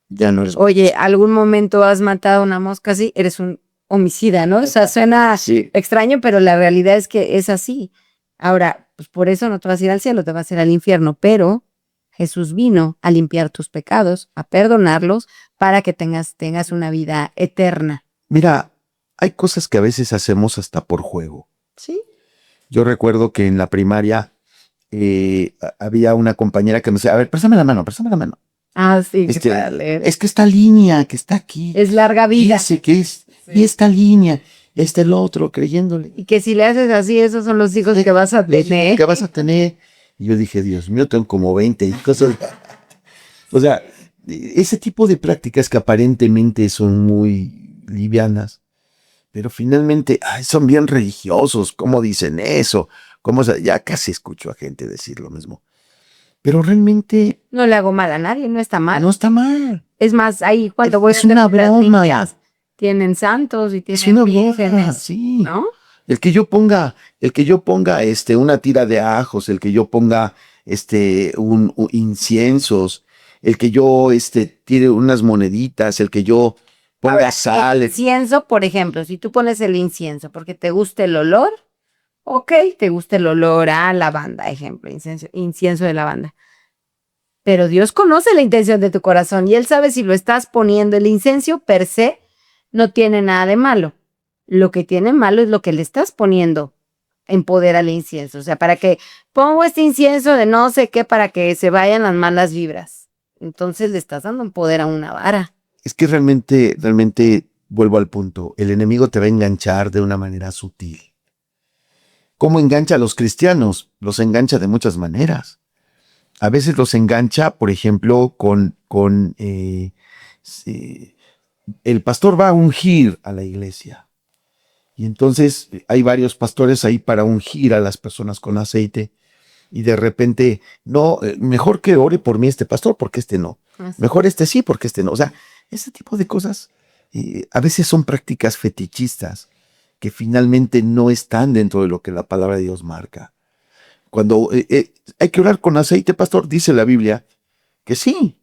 Ya no eres. Oye, ¿algún momento has matado a una mosca? Sí, eres un homicida, ¿no? O sea, suena extraño, pero la realidad es que es así. Ahora, pues por eso no te vas a ir al cielo, te vas a ir al infierno, pero Jesús vino a limpiar tus pecados, a perdonarlos, para que tengas una vida eterna. Mira, hay cosas que a veces hacemos hasta por juego. Sí. Yo recuerdo que en la primaria había una compañera que me decía, a ver, préstame la mano. Ah, sí, que para leer. Es que esta línea que está aquí. Es larga vida. Dice que es, y esta línea, el otro, creyéndole. Y que si le haces así, esos son los hijos que vas a tener. Que vas a tener. Y yo dije, Dios mío, tengo como 20 hijos. O sea, ese tipo de prácticas que aparentemente son muy livianas, pero finalmente son bien religiosos. ¿Cómo dicen eso? Ya casi escucho a gente decir lo mismo. Pero realmente... No le hago mal a nadie, no está mal. No está mal. Es más, ahí cuando voy a una broma. Tienen santos y tienen... Es una broma, sí. ¿No? El que yo ponga una tira de ajos, el que yo ponga un inciensos, el que yo tire unas moneditas, el que yo ponga sal. El incienso, por ejemplo, si tú pones el incienso porque te gusta el olor, ok, te gusta el olor a lavanda, ejemplo, incienso de lavanda. Pero Dios conoce la intención de tu corazón y Él sabe si lo estás poniendo. El incienso per se no tiene nada de malo. Lo que tiene malo es lo que le estás poniendo en poder al incienso. O sea, para que pongo este incienso de no sé qué para que se vayan las malas vibras. Entonces le estás dando un poder a una vara. Es que realmente vuelvo al punto. El enemigo te va a enganchar de una manera sutil. ¿Cómo engancha a los cristianos? Los engancha de muchas maneras. A veces los engancha, por ejemplo, con el pastor va a ungir a la iglesia. Y entonces hay varios pastores ahí para ungir a las personas con aceite. Y de repente, no, mejor que ore por mí este pastor, porque este no. Mejor sí, porque este no. O sea, ese tipo de cosas a veces son prácticas fetichistas que finalmente no están dentro de lo que la palabra de Dios marca. Cuando hay que orar con aceite, pastor, dice la Biblia que sí,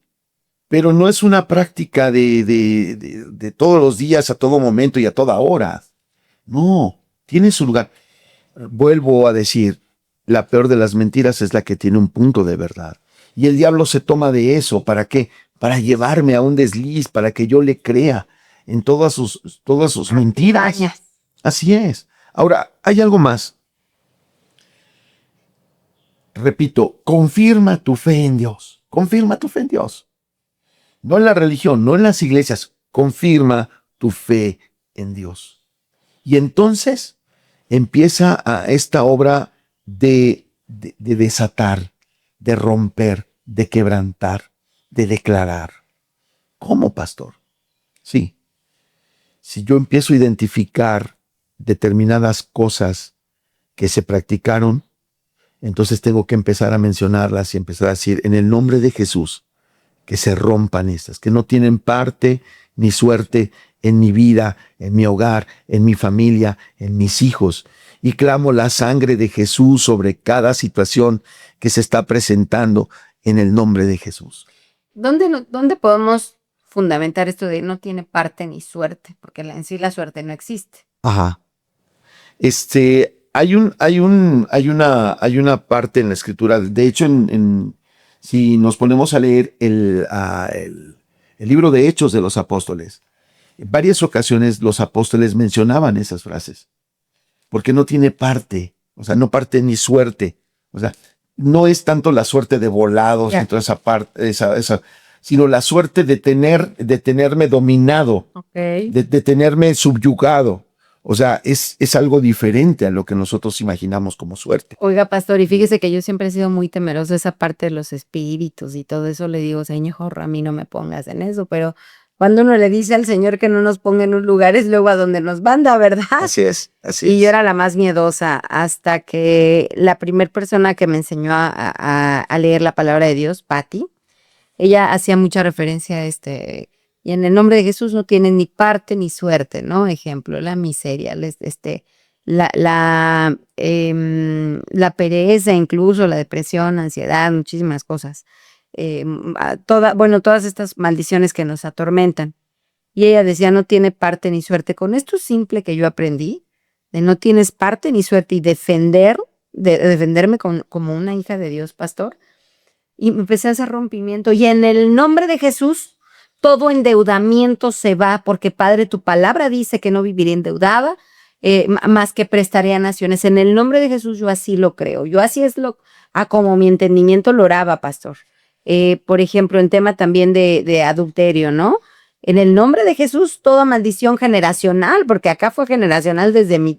pero no es una práctica de todos los días, a todo momento y a toda hora. No, tiene su lugar. Vuelvo a decir, la peor de las mentiras es la que tiene un punto de verdad. Y el diablo se toma de eso. ¿Para qué? Para llevarme a un desliz, para que yo le crea en todas sus mentiras. Así es. Ahora, hay algo más. Repito, confirma tu fe en Dios. Confirma tu fe en Dios. No en la religión, no en las iglesias. Confirma tu fe en Dios. Y entonces empieza a esta obra de desatar, de romper, de quebrantar, de declarar. ¿Cómo, pastor? Sí. Si yo empiezo a identificar determinadas cosas que se practicaron, entonces tengo que empezar a mencionarlas y empezar a decir, en el nombre de Jesús, que se rompan estas, que no tienen parte ni suerte en mi vida, en mi hogar, en mi familia, en mis hijos. Y clamo la sangre de Jesús sobre cada situación que se está presentando en el nombre de Jesús. ¿Dónde podemos fundamentar esto de no tiene parte ni suerte? Porque en sí la suerte no existe. Ajá. Hay una parte en la escritura. De hecho, si nos ponemos a leer el libro de Hechos de los Apóstoles, en varias ocasiones los apóstoles mencionaban esas frases. Porque no tiene parte, o sea, no parte ni suerte. O sea, no es tanto la suerte de volados y toda esa parte, sino la suerte de tenerme dominado, de tenerme subyugado. O sea, es algo diferente a lo que nosotros imaginamos como suerte. Oiga, pastor, y fíjese que yo siempre he sido muy temeroso de esa parte de los espíritus y todo eso. Le digo, Señor, a mí no me pongas en eso, pero cuando uno le dice al Señor que no nos ponga en un lugar, es luego a donde nos manda, ¿verdad? Así es, así es. Y yo era la más miedosa hasta que la primera persona que me enseñó a leer la palabra de Dios, Patty, ella hacía mucha referencia a y en el nombre de Jesús no tiene ni parte ni suerte, ¿no? Ejemplo, la miseria, la pereza, incluso la depresión, ansiedad, muchísimas cosas. Todas estas maldiciones que nos atormentan. Y ella decía, no tiene parte ni suerte. Con esto simple que yo aprendí, de no tienes parte ni suerte y defenderme como una hija de Dios, pastor, y empecé a hacer rompimiento. Y en el nombre de Jesús, todo endeudamiento se va, porque Padre, tu palabra dice que no viviré endeudada, más que prestaré a naciones. En el nombre de Jesús yo así lo creo. Yo así es como mi entendimiento lo oraba, pastor. Por ejemplo, en tema también de adulterio, ¿no? En el nombre de Jesús, toda maldición generacional, porque acá fue generacional desde mi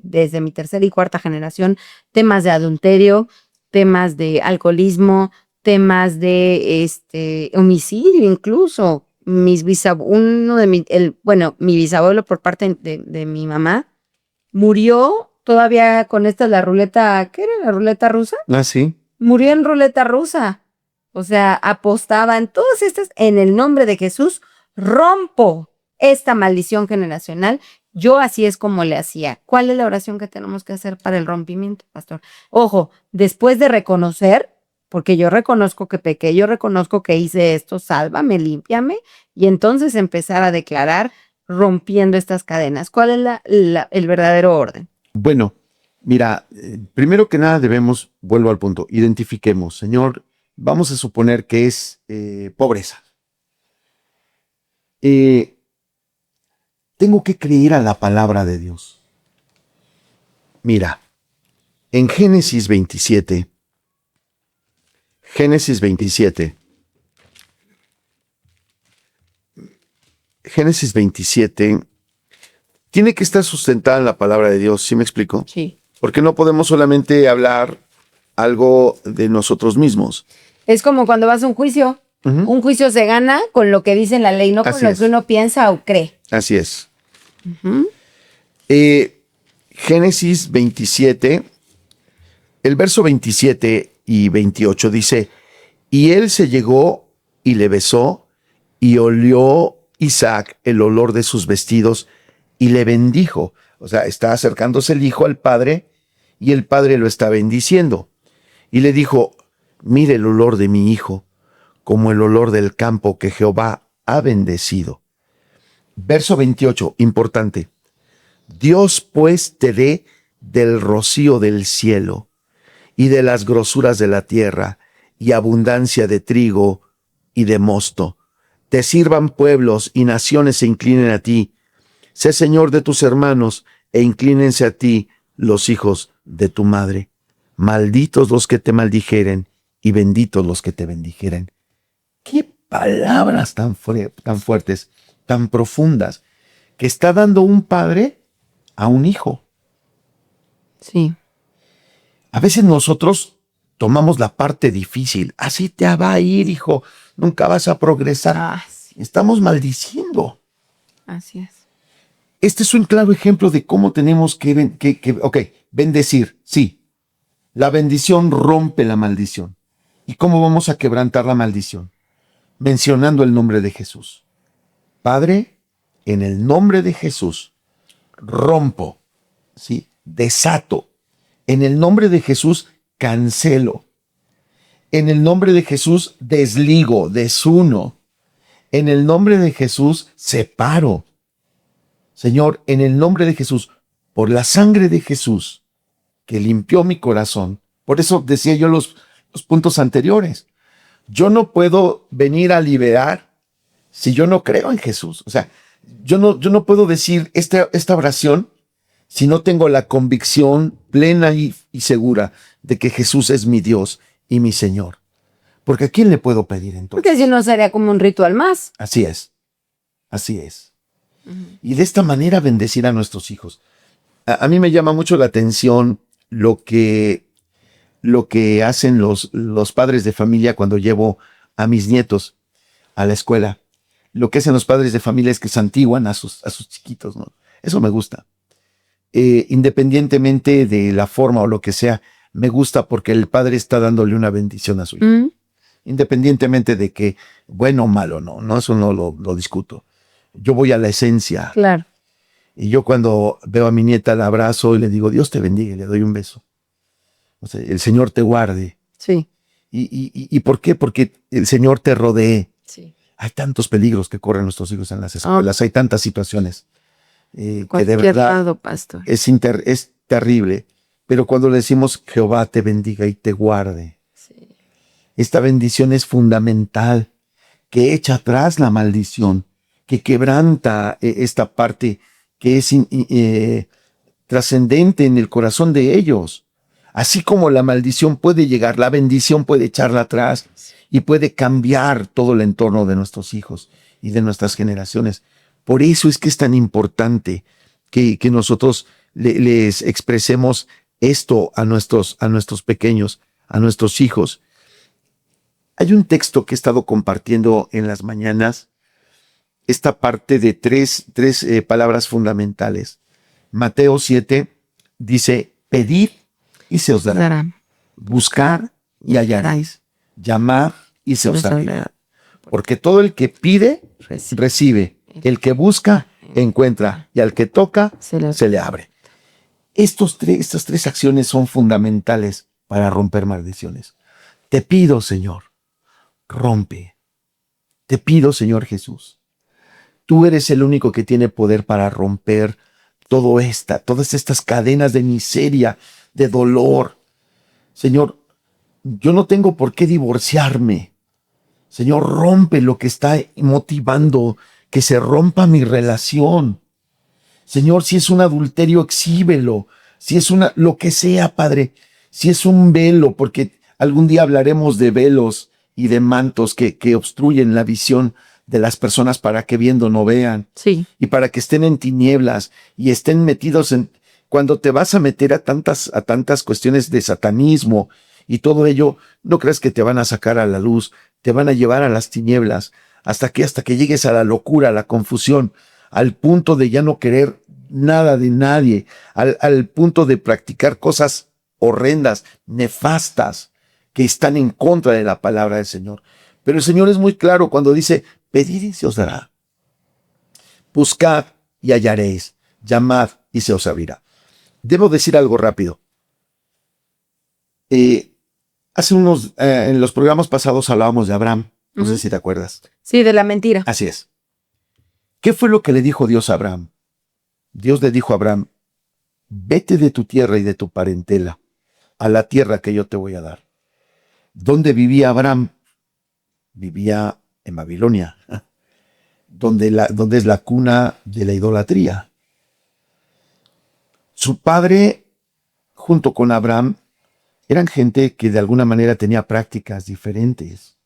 tercera y cuarta generación, temas de adulterio, temas de alcoholismo, temas de homicidio incluso. Mi bisabuelo por parte de mi mamá murió todavía con la ruleta, ¿qué era? ¿La ruleta rusa? Ah, sí. Murió en ruleta rusa. O sea, apostaba en todas estas, en el nombre de Jesús, rompo esta maldición generacional. Yo así es como le hacía. ¿Cuál es la oración que tenemos que hacer para el rompimiento, pastor? Ojo, después de reconocer, porque yo reconozco que pequé, yo reconozco que hice esto, sálvame, límpiame, y entonces empezar a declarar rompiendo estas cadenas. ¿Cuál es el verdadero orden? Bueno, mira, primero que nada vuelvo al punto, identifiquemos, Señor, vamos a suponer que es pobreza. Tengo que creer a la palabra de Dios. Mira, en Génesis 27, tiene que estar sustentada en la palabra de Dios, ¿sí me explico? Sí. Porque no podemos solamente hablar algo de nosotros mismos. Es como cuando vas a un juicio. Uh-huh. Un juicio se gana con lo que dice la ley, no con lo que uno piensa o cree. Así es. Uh-huh. Génesis 27, el verso 27 y 28 dice, y él se llegó y le besó, y olió Isaac el olor de sus vestidos, y le bendijo. O sea, está acercándose el hijo al padre, y el padre lo está bendiciendo. Y le dijo, mire el olor de mi hijo, como el olor del campo que Jehová ha bendecido. Verso 28, importante. Dios pues te dé del rocío del cielo y de las grosuras de la tierra, y abundancia de trigo y de mosto. Te sirvan pueblos y naciones se inclinen a ti. Sé Señor de tus hermanos, e inclínense a ti los hijos de tu madre. Malditos los que te maldijeren, y benditos los que te bendijeren. Qué palabras tan fuertes, tan profundas, que está dando un padre a un hijo. Sí. A veces nosotros tomamos la parte difícil. Así te va a ir, hijo. Nunca vas a progresar. Sí. Estamos maldiciendo. Así es. Este es un claro ejemplo de cómo tenemos que bendecir. Sí, la bendición rompe la maldición. ¿Y cómo vamos a quebrantar la maldición? Mencionando el nombre de Jesús. Padre, en el nombre de Jesús, rompo, ¿sí? Desato. En el nombre de Jesús, cancelo. En el nombre de Jesús, desligo, desuno. En el nombre de Jesús, separo. Señor, en el nombre de Jesús, por la sangre de Jesús, que limpió mi corazón. Por eso decía yo los puntos anteriores. Yo no puedo venir a liberar si yo no creo en Jesús. O sea, yo no puedo decir esta oración si no tengo la convicción plena y segura de que Jesús es mi Dios y mi Señor. Porque ¿a quién le puedo pedir entonces? Porque si no sería como un ritual más. Así es. Así es. Y de esta manera bendecir a nuestros hijos. A mí me llama mucho la atención lo que hacen los padres de familia cuando llevo a mis nietos a la escuela. Lo que hacen los padres de familia es que santiguan a sus chiquitos, ¿no? Eso me gusta. Independientemente de la forma o lo que sea, me gusta porque el padre está dándole una bendición a su hijo. Independientemente de que bueno o malo, no, eso no lo discuto. Yo voy a la esencia. Claro. Y yo cuando veo a mi nieta la abrazo y le digo, Dios te bendiga, y le doy un beso. O sea, el Señor te guarde. Sí. ¿Y por qué? Porque el Señor te rodee. Sí. Hay tantos peligros que corren nuestros hijos en las escuelas, hay tantas situaciones que de verdad lado, pastor. es terrible. Pero cuando le decimos, Jehová te bendiga y te guarde, Sí. esta bendición es fundamental, que echa atrás la maldición, que quebranta esta parte que es trascendente en el corazón de ellos. Así como la maldición puede llegar, la bendición puede echarla atrás y puede cambiar todo el entorno de nuestros hijos y de nuestras generaciones. Por eso es que es tan importante que nosotros les expresemos esto a nuestros pequeños, a nuestros hijos. Hay un texto que he estado compartiendo en las mañanas, esta parte de tres palabras fundamentales. Mateo 7 dice, pedid y se os dará. Buscar y hallaréis. Llamad y se os abrirá. Porque todo el que pide, recibe. El que busca, encuentra. Y al que toca, se le abre. Estas tres acciones son fundamentales para romper maldiciones. Te pido, Señor, rompe. Te pido, Señor Jesús. Tú eres el único que tiene poder para romper todas estas cadenas de miseria, de dolor. Señor, yo no tengo por qué divorciarme. Señor, rompe lo que está motivando que se rompa mi relación. Señor, si es un adulterio, exhíbelo. Si es lo que sea, Padre. Si es un velo, porque algún día hablaremos de velos y de mantos que obstruyen la visión de las personas para que viendo no vean. Sí. Y para que estén en tinieblas y estén metidos en... Cuando te vas a meter a tantas cuestiones de satanismo y todo ello, no creas que te van a sacar a la luz, te van a llevar a las tinieblas, hasta que llegues a la locura, a la confusión, al punto de ya no querer nada de nadie, al punto de practicar cosas horrendas, nefastas, que están en contra de la palabra del Señor. Pero el Señor es muy claro cuando dice, pedid y se os dará. Buscad y hallaréis. Llamad y se os abrirá. Debo decir algo rápido. En los programas pasados hablábamos de Abraham. No sé si te acuerdas. Sí, de la mentira. Así es. ¿Qué fue lo que le dijo Dios a Abraham? Dios le dijo a Abraham, vete de tu tierra y de tu parentela a la tierra que yo te voy a dar. ¿Dónde vivía Abraham? Vivía en Babilonia, donde es la cuna de la idolatría. Su padre, junto con Abraham, eran gente que de alguna manera tenía prácticas diferentes.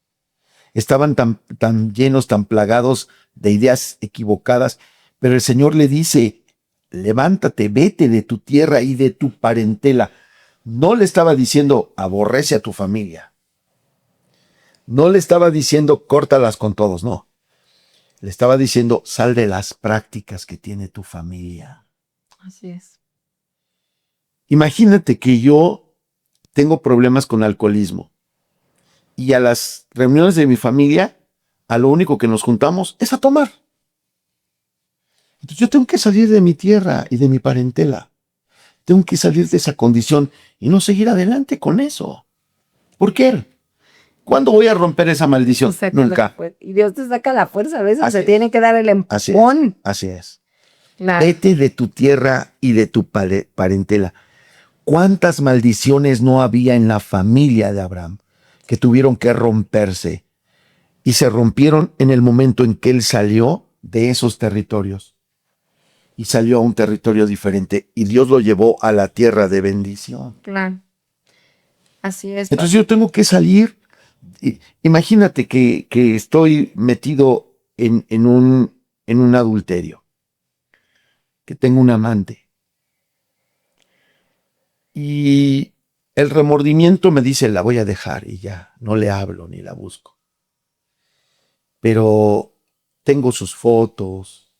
Estaban tan llenos, tan plagados de ideas equivocadas, pero el Señor le dice, levántate, vete de tu tierra y de tu parentela. No le estaba diciendo, aborrece a tu familia. No le estaba diciendo, córtalas con todos, no. Le estaba diciendo, sal de las prácticas que tiene tu familia. Así es. Imagínate que yo tengo problemas con alcoholismo y a las reuniones de mi familia, a lo único que nos juntamos es a tomar. Entonces yo tengo que salir de mi tierra y de mi parentela. Tengo que salir de esa condición y no seguir adelante con eso. ¿Por qué? ¿Cuándo voy a romper esa maldición? Nunca. Y Dios te saca la fuerza, a veces Así se tiene que dar el empujón. Así es. Claro. Vete de tu tierra y de tu parentela. ¿Cuántas maldiciones no había en la familia de Abraham que tuvieron que romperse? Y se rompieron en el momento en que él salió de esos territorios. Y salió a un territorio diferente. Y Dios lo llevó a la tierra de bendición. Claro. Así es. Entonces yo tengo que salir. Imagínate que estoy metido en un adulterio. Que tengo un amante. Y el remordimiento me dice, la voy a dejar y ya, no le hablo ni la busco. Pero tengo sus fotos,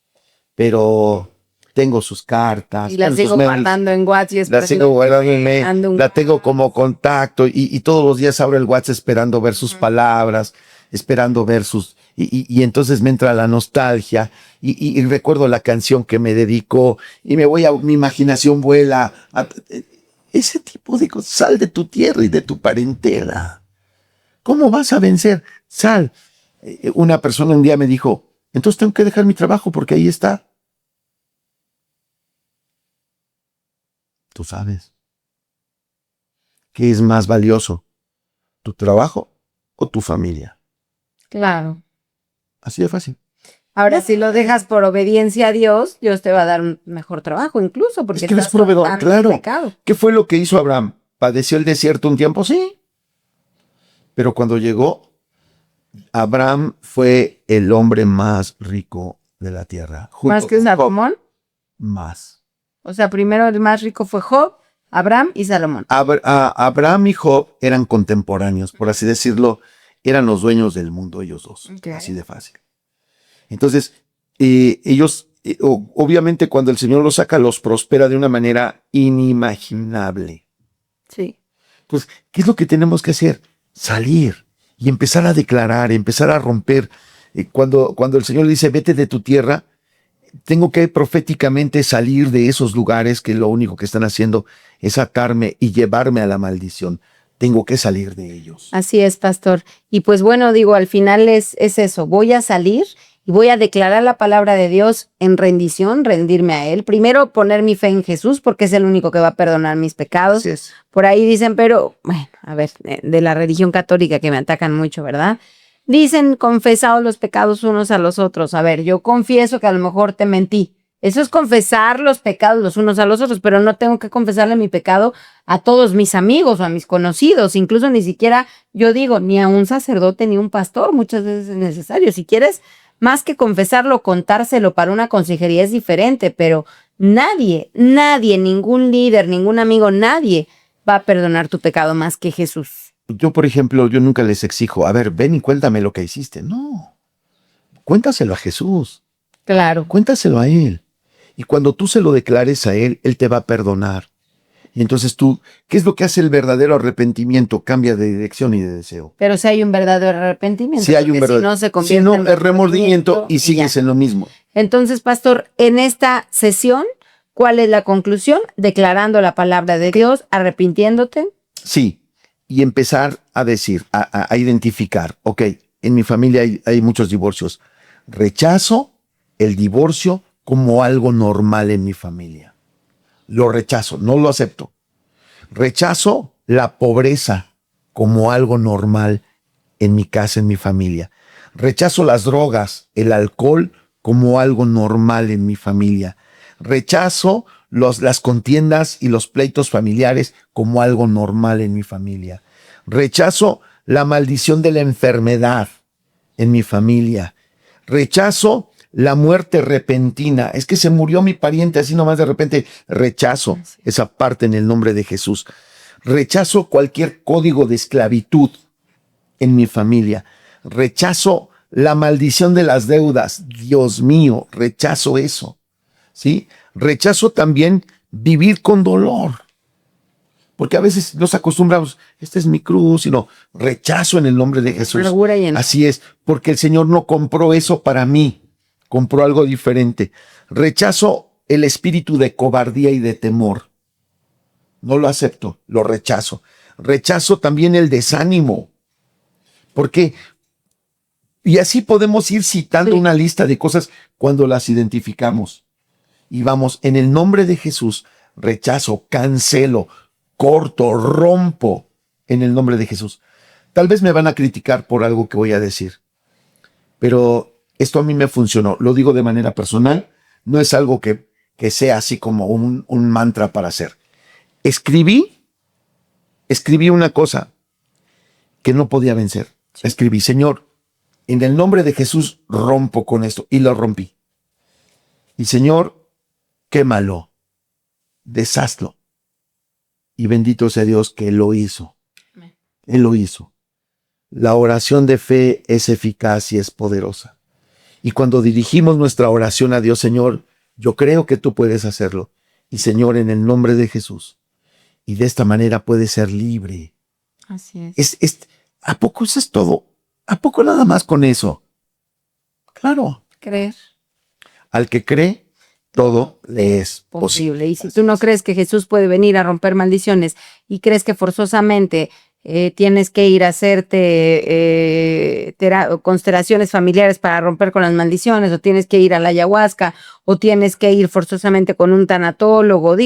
pero tengo sus cartas. Y la sigo guardando en WhatsApp. La sigo guardando en mail, la tengo como contacto y todos los días abro el WhatsApp esperando ver sus palabras, esperando ver sus... Y entonces me entra la nostalgia y recuerdo la canción que me dedicó y mi imaginación vuela ese tipo de cosas. Sal de tu tierra y de tu parentela. ¿Cómo vas a vencer? Sal. Una persona un día me dijo, entonces tengo que dejar mi trabajo porque ahí está. Tú sabes. ¿Qué es más valioso? ¿Tu trabajo o tu familia? Claro. Así de fácil. Ahora, si lo dejas por obediencia a Dios, Dios te va a dar un mejor trabajo incluso. Porque es que eres proveedor, claro. Pecado. ¿Qué fue lo que hizo Abraham? ¿Padeció el desierto un tiempo? Sí. Pero cuando llegó, Abraham fue el hombre más rico de la tierra. ¿Más que Salomón? Más. O sea, primero el más rico fue Job, Abraham y Salomón. Abraham y Job eran contemporáneos, por así decirlo. Eran los dueños del mundo ellos dos. Okay. Así de fácil. Entonces, ellos, obviamente cuando el Señor los saca, los prospera de una manera inimaginable. Sí. Pues, ¿qué es lo que tenemos que hacer? Salir y empezar a declarar, empezar a romper. Cuando el Señor dice, vete de tu tierra, tengo que proféticamente salir de esos lugares que lo único que están haciendo es atarme y llevarme a la maldición. Tengo que salir de ellos. Así es, pastor. Y pues bueno, digo, al final es eso. Voy a salir y voy a declarar la palabra de Dios en rendición, rendirme a Él. Primero, poner mi fe en Jesús, porque es el único que va a perdonar mis pecados. Así es. Por ahí dicen, pero, bueno, a ver, de la religión católica que me atacan mucho, ¿verdad? Dicen, confesaos los pecados unos a los otros. A ver, yo confieso que a lo mejor te mentí. Eso es confesar los pecados los unos a los otros, pero no tengo que confesarle mi pecado a todos mis amigos o a mis conocidos. Incluso ni siquiera, yo digo, ni a un sacerdote ni a un pastor. Muchas veces es necesario. Si quieres, más que confesarlo, contárselo para una consejería es diferente, pero nadie, ningún líder, ningún amigo, nadie va a perdonar tu pecado más que Jesús. Yo, por ejemplo, yo nunca les exijo, a ver, ven y cuéntame lo que hiciste. No, cuéntaselo a Jesús. Claro. Cuéntaselo a Él. Y cuando tú se lo declares a Él, Él te va a perdonar. Y entonces tú, ¿qué es lo que hace el verdadero arrepentimiento? Cambia de dirección y de deseo. Pero si hay un verdadero arrepentimiento. Si hay un verdadero. Si no, se convierte en el remordimiento y sigues en lo mismo. Entonces, pastor, en esta sesión, ¿cuál es la conclusión? Declarando la palabra de Dios, arrepintiéndote. Sí, y empezar a decir, a identificar, ok, en mi familia hay muchos divorcios. Rechazo el divorcio como algo normal en mi familia. Lo rechazo, no lo acepto. Rechazo la pobreza como algo normal en mi casa, en mi familia. Rechazo las drogas, el alcohol como algo normal en mi familia. Rechazo las contiendas y los pleitos familiares como algo normal en mi familia. Rechazo la maldición de la enfermedad en mi familia. Rechazo la muerte repentina. Es que se murió mi pariente así nomás de repente. Rechazo esa parte en el nombre de Jesús. Rechazo cualquier código de esclavitud en mi familia. Rechazo la maldición de las deudas. Dios mío, rechazo eso. ¿Sí? Rechazo también vivir con dolor. Porque a veces nos acostumbramos, esta es mi cruz, sino rechazo en el nombre de Jesús. Así es, porque el Señor no compró eso para mí, compró algo diferente. Rechazo el espíritu de cobardía y de temor. No lo acepto, lo rechazo. Rechazo también el desánimo. Porque, y así podemos ir citando una lista de cosas cuando las identificamos. Y vamos, en el nombre de Jesús, rechazo, cancelo, corto, rompo en el nombre de Jesús. Tal vez me van a criticar por algo que voy a decir, pero esto a mí me funcionó. Lo digo de manera personal, no es algo que sea así como un mantra para hacer. Escribí una cosa que no podía vencer. Escribí, Señor, en el nombre de Jesús rompo con esto, y lo rompí. Y Señor, quémalo, deshazlo. Y bendito sea Dios que Él lo hizo. Él lo hizo. La oración de fe es eficaz y es poderosa. Y cuando dirigimos nuestra oración a Dios, Señor, yo creo que tú puedes hacerlo. Y Señor, en el nombre de Jesús. Y de esta manera puedes ser libre. Así es. ¿A poco eso es todo? ¿A poco nada más con eso? Claro. Creer. Al que cree, todo le es posible. Y si tú no crees que Jesús puede venir a romper maldiciones y crees que forzosamente tienes que ir a hacerte constelaciones familiares para romper con las maldiciones, o tienes que ir a la ayahuasca, o tienes que ir forzosamente con un tanatólogo,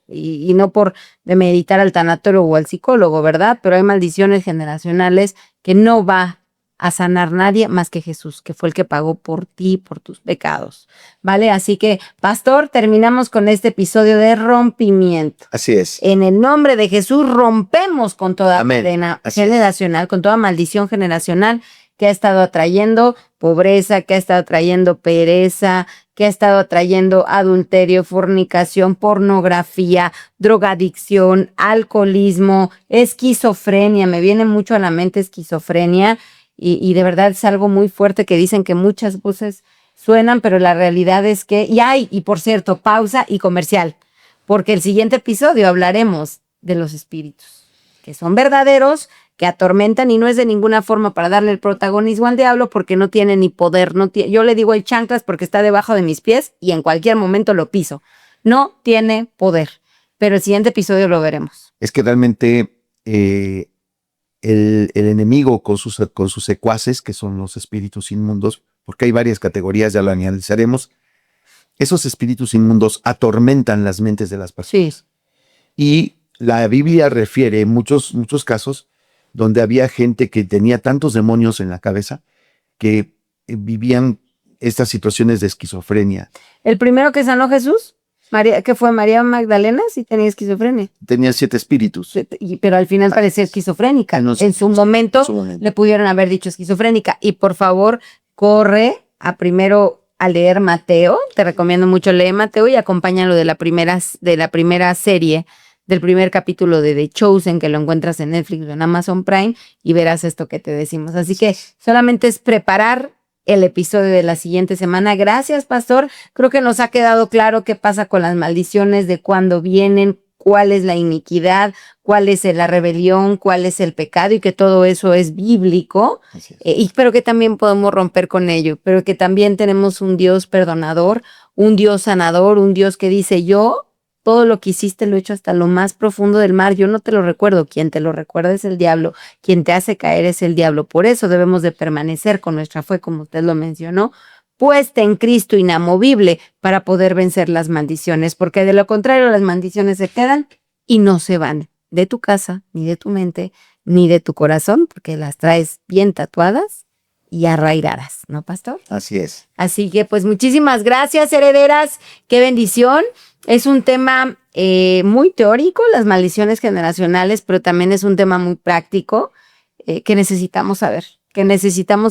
y no por demeritar al tanatólogo o al psicólogo, ¿verdad? Pero hay maldiciones generacionales que no va a sanar nadie más que Jesús, que fue el que pagó por ti, por tus pecados, ¿vale? Así que, pastor, terminamos con este episodio de rompimiento. Así es. En el nombre de Jesús rompemos con toda cadena generacional, con toda maldición generacional que ha estado atrayendo pobreza, que ha estado atrayendo pereza, que ha estado atrayendo adulterio, fornicación, pornografía, drogadicción, alcoholismo, esquizofrenia. Me viene mucho a la mente esquizofrenia. Y de verdad es algo muy fuerte, que dicen que muchas voces suenan, pero la realidad es que... Y por cierto, pausa y comercial, porque el siguiente episodio hablaremos de los espíritus, que son verdaderos, que atormentan, y no es de ninguna forma para darle el protagonismo al diablo, porque no tiene ni poder. Yo le digo el chanclas porque está debajo de mis pies y en cualquier momento lo piso. No tiene poder, pero el siguiente episodio lo veremos. Es que realmente... El enemigo con sus secuaces, que son los espíritus inmundos, porque hay varias categorías, ya lo analizaremos. Esos espíritus inmundos atormentan las mentes de las personas. Sí. Y la Biblia refiere muchos casos donde había gente que tenía tantos demonios en la cabeza que vivían estas situaciones de esquizofrenia. ¿El primero que sanó Jesús? ¿Qué fue? ¿María Magdalena? Sí tenía esquizofrenia. Tenía 7 espíritus. Pero al final parecía esquizofrénica. En su momento le pudieron haber dicho esquizofrénica. Y por favor, corre primero a leer Mateo. Te recomiendo mucho leer Mateo y acompáñalo de la primera serie, del primer capítulo de The Chosen, que lo encuentras en Netflix o en Amazon Prime, y verás esto que te decimos. Así que solamente es preparar el episodio de la siguiente semana. Gracias, pastor. Creo que nos ha quedado claro qué pasa con las maldiciones, de cuándo vienen, cuál es la iniquidad, cuál es la rebelión, cuál es el pecado, y que todo eso es bíblico. Pero que también podemos romper con ello, pero que también tenemos un Dios perdonador, un Dios sanador, un Dios que dice: yo todo lo que hiciste lo he hecho hasta lo más profundo del mar, yo no te lo recuerdo. Quien te lo recuerda es el diablo, quien te hace caer es el diablo. Por eso debemos de permanecer con nuestra fe, como usted lo mencionó, puesta en Cristo, inamovible, para poder vencer las maldiciones, porque de lo contrario las maldiciones se quedan y no se van. de tu casa, ni de tu mente, ni de tu corazón, porque las traes bien tatuadas y arraigadas, ¿no, pastor? Así es. Así que pues muchísimas gracias, herederas, qué bendición. Es un tema muy teórico, las maldiciones generacionales, pero también es un tema muy práctico que necesitamos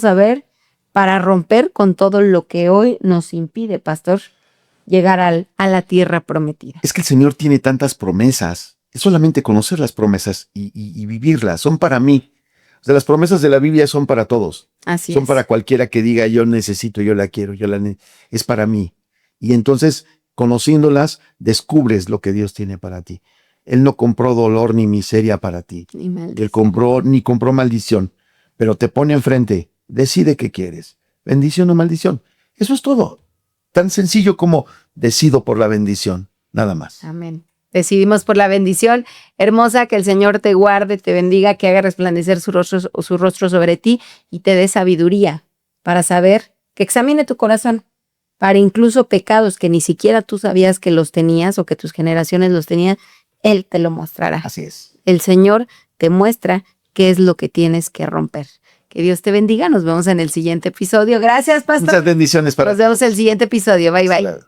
saber para romper con todo lo que hoy nos impide, pastor, llegar a la tierra prometida. Es que el Señor tiene tantas promesas. Es solamente conocer las promesas y vivirlas. Son para mí. O sea, las promesas de la Biblia son para todos. Así Son es. para cualquiera que diga, yo necesito, yo la quiero, es para mí. Y entonces, conociéndolas, descubres lo que Dios tiene para ti. Él no compró dolor ni miseria para ti. Ni maldición. Él compró maldición. Pero te pone enfrente. Decide qué quieres. Bendición o maldición. Eso es todo. Tan sencillo como decido por la bendición. Nada más. Amén. Decidimos por la bendición. Hermosa, que el Señor te guarde, te bendiga, que haga resplandecer su rostro sobre ti y te dé sabiduría para saber, que examine tu corazón, para incluso pecados que ni siquiera tú sabías que los tenías o que tus generaciones los tenían, Él te lo mostrará. Así es. El Señor te muestra qué es lo que tienes que romper. Que Dios te bendiga. Nos vemos en el siguiente episodio. Gracias, pastor. Muchas bendiciones para Nos vemos en el siguiente episodio. Bye, bye. Claro.